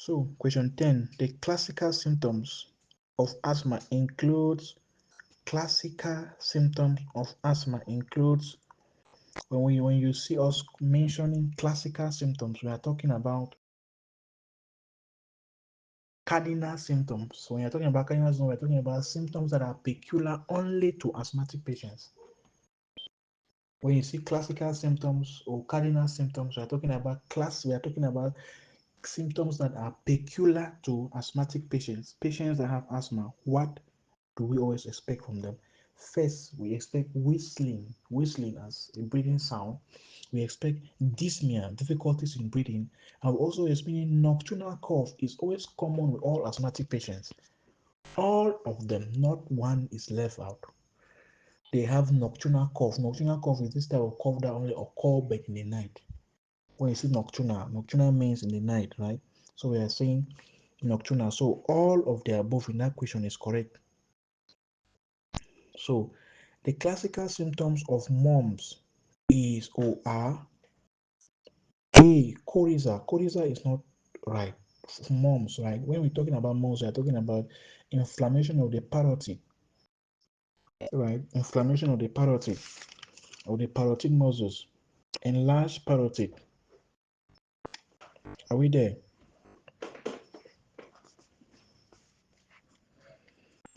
So, question 10. The classical symptoms of asthma includes when you see us mentioning classical symptoms, we are talking about cardinal symptoms. When you're talking about cardinal symptoms, we're talking about symptoms that are peculiar only to asthmatic patients. When you see classical symptoms or cardinal symptoms, we are talking about symptoms that are peculiar to asthmatic patients that have asthma. What do we always expect from them? First, we expect whistling as a breathing sound. We expect dyspnea, difficulties in breathing, and we also expect nocturnal cough is always common with all asthmatic patients. All of them, not one is left out. They have nocturnal cough. Nocturnal cough is this type of cough that only occur but in the night. When you see nocturnal means in the night, right? So we are saying nocturnal. So all of the above in that question is correct. So the classical symptoms of mumps is or are A. Coryza. Coryza is not right. Mumps, right? When we're talking about mumps, we're talking about inflammation of the parotid, right? Inflammation of the parotid muscles, enlarged parotid. Are we there?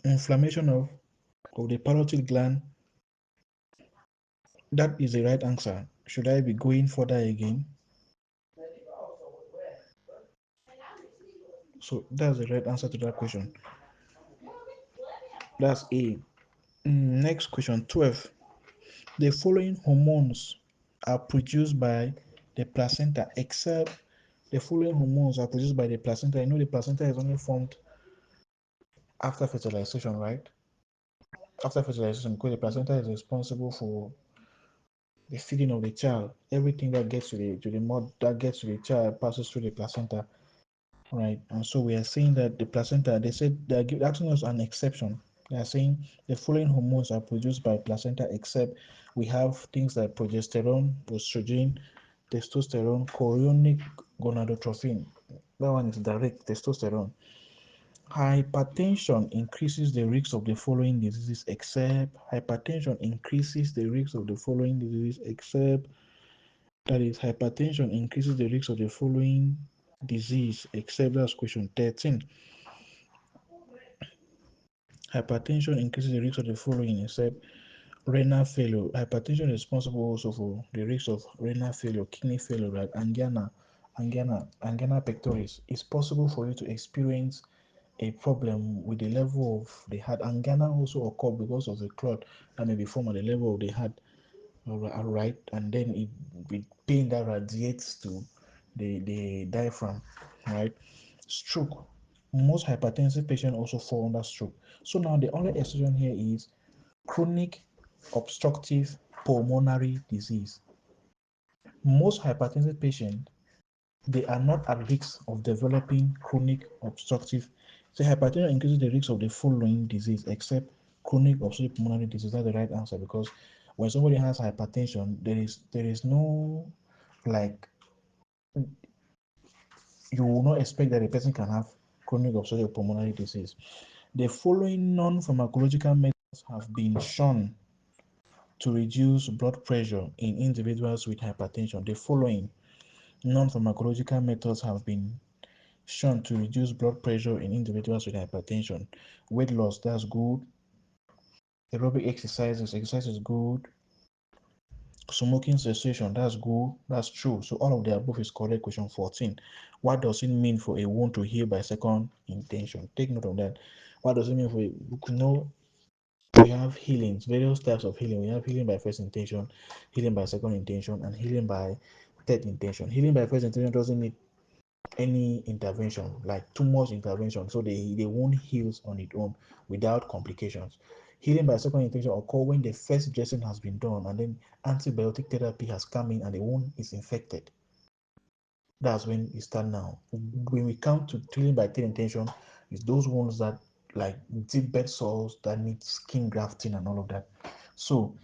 Inflammation of the parotid gland. That is the right answer. Should I be going further again? So that's the right answer to that question. That's A. Next question 12. The following hormones are produced by the placenta except the following hormones are produced by the placenta. You know the placenta is only formed after fertilization, right? After fertilization, because the placenta is responsible for the feeding of the child. Everything that gets to the mother that gets to the child passes through the placenta, right? And so we are saying that the placenta, they said they're asking us an exception. They are saying the following hormones are produced by placenta except we have things like progesterone, estrogen, testosterone, chorionic gonadotrophin. That one is direct testosterone. Hypertension increases the risk of the following diseases except hypertension increases the risk of the following diseases except that is hypertension increases the risk of the following disease except that's question 13. Hypertension increases the risk of the following except renal failure. Hypertension is responsible also for the risk of renal failure, kidney failure, right? Angina pectoris. It's possible for you to experience a problem with the level of the heart. Angina also occur because of the clot that may be formed at the level of the heart, all right, and then it with pain that radiates to the diaphragm, right? Stroke. Most hypertensive patients also fall under stroke. So now the only exception here is chronic obstructive pulmonary disease. Most hypertensive patients they are not at risk of developing chronic obstructive. So hypertension increases the risk of the following disease except chronic obstructive pulmonary disease. That's the right answer because when somebody has hypertension, there is no like you will not expect that a person can have chronic obstructive pulmonary disease. The following non-pharmacological methods have been shown to reduce blood pressure in individuals with hypertension. The following non-pharmacological methods have been shown to reduce blood pressure in individuals with hypertension. Weight loss, that's good. Aerobic exercise is good. Smoking cessation, that's good. That's true. So all of the above is correct. Question 14. What does it mean for a wound to heal by second intention? Take note of that. What does it mean for a, you know, we have healings, various types of healing. We have healing by first intention, healing by second intention, and healing by third intention. Healing by first intention doesn't need any intervention, like too much intervention, so the wound heals on its own without complications. Healing by second intention occur when the first dressing has been done and then antibiotic therapy has come in and the wound is infected. That's when it start now. When we come to healing by third intention, it's those wounds that like deep bed sores that need skin grafting and all of that. So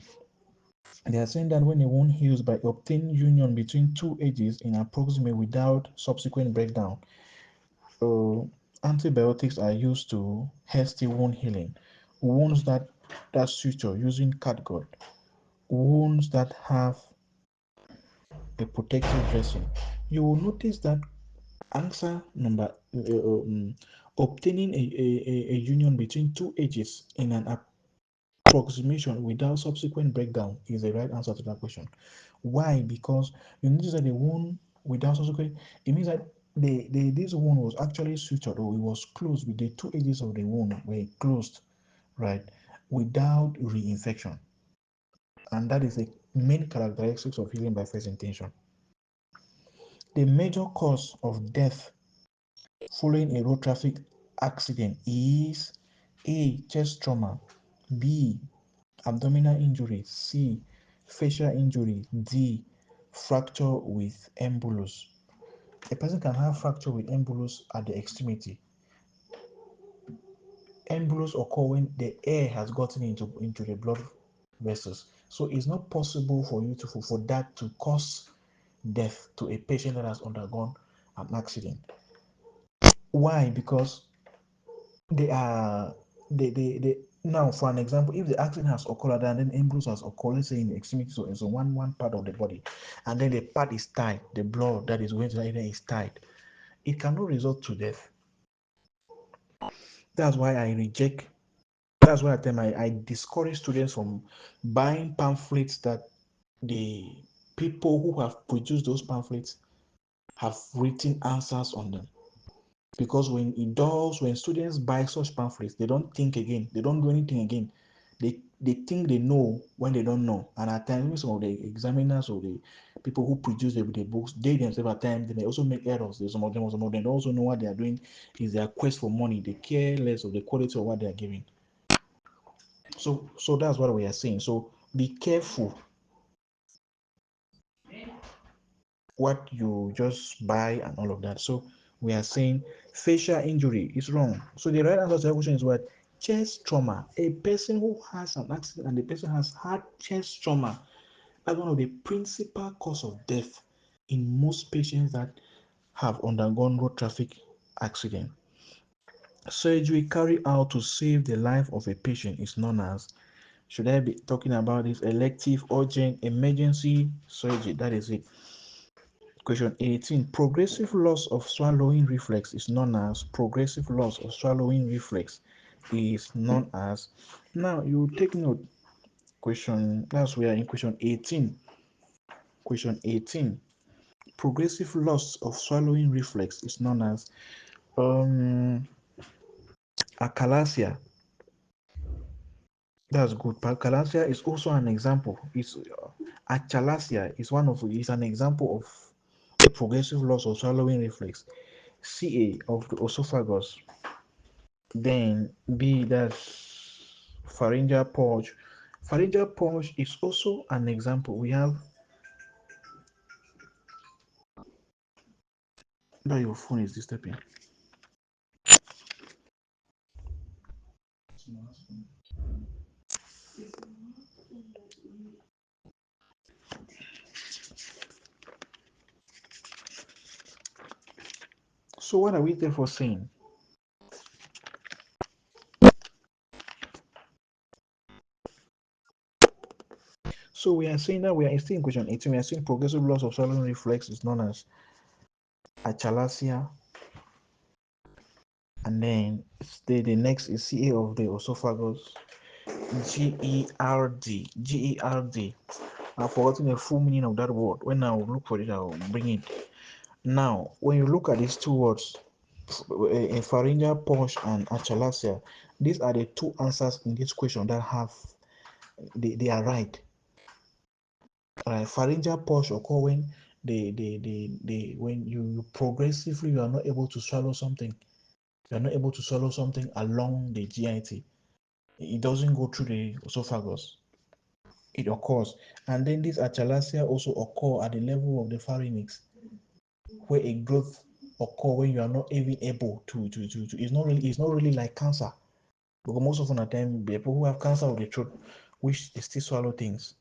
they are saying that when a wound heals by obtaining union between two edges in approximate without subsequent breakdown, uh, antibiotics are used to hasty wound healing, wounds that suture using catgut, wounds that have a protective dressing. You will notice that answer number obtaining a union between two edges in an approximation without subsequent breakdown is the right answer to that question. Why? Because you notice that the wound without subsequent, it means that this wound was actually sutured, or it was closed with the two edges of the wound were closed, right, without reinfection. And that is the main characteristics of healing by first intention. The major cause of death following a road traffic accident is A. Chest trauma, B. Abdominal injury, C. Facial injury, D. Fracture with embolus. A person can have fracture with embolus at the extremity. Embolus occur when the air has gotten into the blood vessels. So it's not possible for you to for that to cause death to a patient that has undergone an accident. Why? Because they are they now, for an example, if the accident has occurred and then embolus has occurred, let's say in the extremity, so it's one part of the body, and then the part is tied, the blood that is going to that area is tied, it cannot result to death. That's why I reject. That's why I discourage students from buying pamphlets that the people who have produced those pamphlets have written answers on them. Because when students buy such pamphlets, they don't think again, they don't do anything again. They think they know when they don't know. And at times some of the examiners or the people who produce the books, they themselves at times they may also make errors. There's some of them don't also know what they are doing is their quest for money. They care less of the quality of what they are giving. So that's what we are saying. So be careful what you just buy and all of that. So we are saying facial injury is wrong. So the right answer to that question is what? Chest trauma. A person who has an accident and the person has had chest trauma, that's one of the principal cause of death in most patients that have undergone road traffic accident. Surgery carried out to save the life of a patient is known as, should I be talking about this, elective, urgent, emergency surgery? That is it. Question 18. Progressive loss of swallowing reflex is known as, progressive loss of swallowing reflex is known as. Now you take note. Question, that's we are in question 18. Question 18. Progressive loss of swallowing reflex is known as achalasia. That's good. But achalasia is also an example. It's achalasia is one of is an example of a progressive loss of swallowing reflex. CA of the esophagus. Then B, that's pharyngeal purge. Pharyngeal purge is also an example. We have that your phone is disturbing. So what are we therefore saying? So we are saying that we are still in question 18. We are saying progressive loss of swallowing reflex is known as achalasia, and then the next is CA of the esophagus. GERD. I've forgotten the full meaning of that word. When I will look for it, I will bring it. Now, when you look at these two words, a pharyngeal purge and achalasia, these are the two answers in this question that have they are right. Pharyngeal purge occur when when you progressively you are not able to swallow something. You are not able to swallow something along the GIT. It doesn't go through the esophagus. It occurs, and then this achalasia also occur at the level of the pharynx, where a growth occur when you are not even able to it's not really like cancer, because most often at time people who have cancer of the throat which they still swallow things,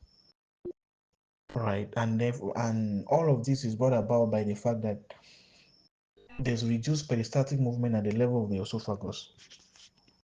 right? And therefore, and all of this is brought about by the fact that there's reduced peristaltic movement at the level of the esophagus.